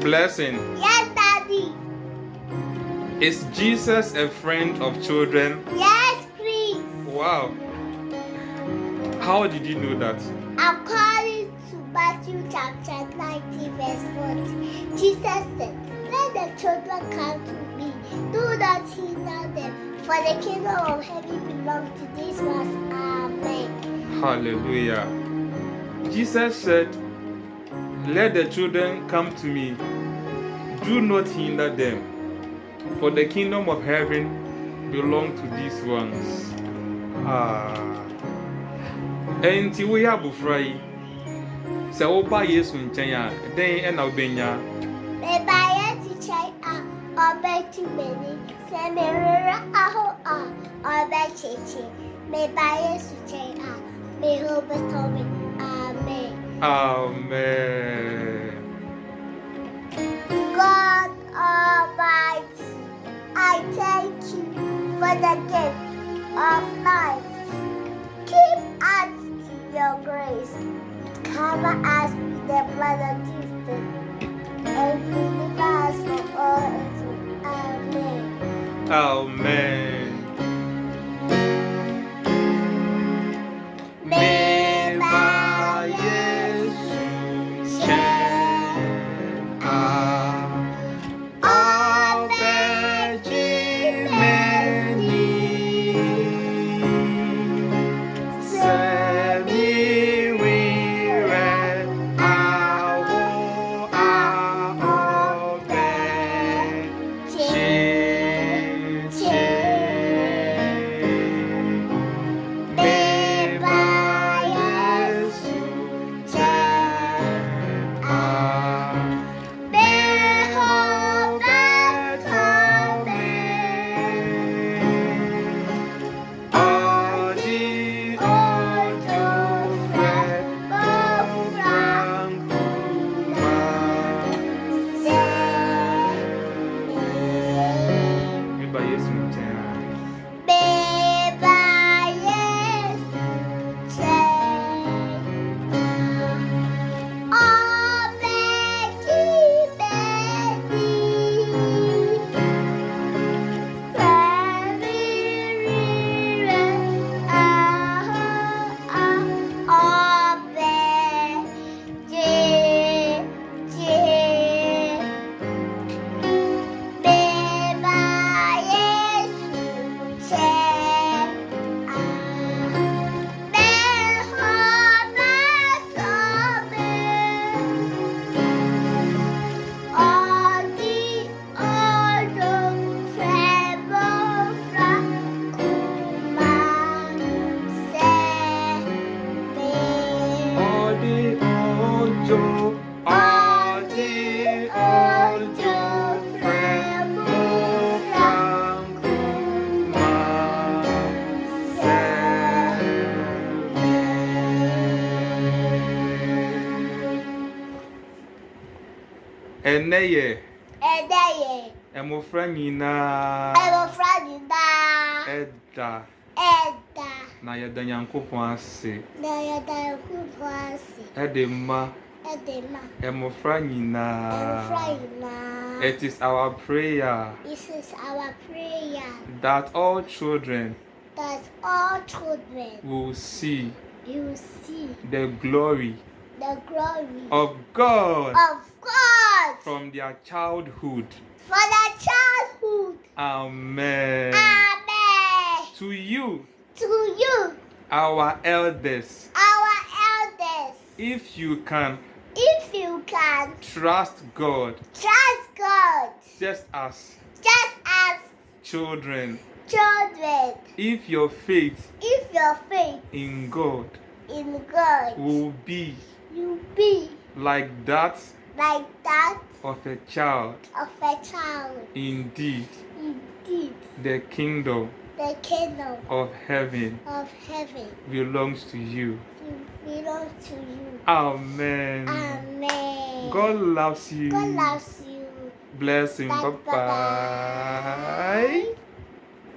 Blessing. Yes, Daddy. Is Jesus a friend of children? Yes, please. Wow. How did you know that? According to Matthew chapter 19, verse 40, Jesus said, "Let the children come to me. Do not hinder them, for the kingdom of heaven belongs to these ones." Amen. Hallelujah. Jesus said, "Let the children come to me. Do not hinder them, for the kingdom of heaven belongs to these ones." Enti wo ya bofra yi. Se wo ba Yesu nkyɛn a, den na wobenya. Meba Yesu kyɛn a ɔbɛkyekye. Sɛ werɛ ahow a ɔbɛkyekye. Meba Yesu kyɛn a meho bɛtɔ me. Amen. Amen. God Almighty, I thank you for the gift of life. Keep us in your grace. Cover us with the blood of Jesus and deliver us from all evil. Amen. Amen. Meba Yesu kyɛn a ɔbɛgye m'ani. Sɛ me werɛ ahow a ɔbɛkyekye. Meba Yesu kyɛn a meho bɛtɔ me. Ɔde odwo frɛ mmofra nkumaa. Sɛ Meba Yesu nkyɛn a. Meba Yesu kyɛn a ɔbɛgye m'ani. Sɛ me werɛ ahow a ɔbɛkyekye. Meba Yesu kyɛn a meho bɛtɔ me. Ɔde odwo frɛ mmofra nkumaa. Sɛ me Ɔde odwo frɛ mmofra nkumaa. Sɛ ɛnnɛ yɛ ɛdɛ yɛ mmofra nyinaa mmofra nyinaa ɛda ɛda na yɛda Nyankopɔn ase na yɛda Nyankopɔn ase ɛde ma ɛde ma mmofra nyinaa. mmofra nyinaa. It is our prayer This is our prayer that all children that all children will see you see the glory the glory of God of God from their childhood. for the childhood. Amen. Amen. To you, To you, our elders, our elders, if you can if you can trust God trust God just as just as children, children, if your faith if your faith in God in God will be you be like that like that of a child, of a child, indeed, indeed the kingdom the kingdom of heaven of heaven belongs to you. belongs to you. Amen. Amen. God loves you. God loves you. Bless him. Bye Bye bye.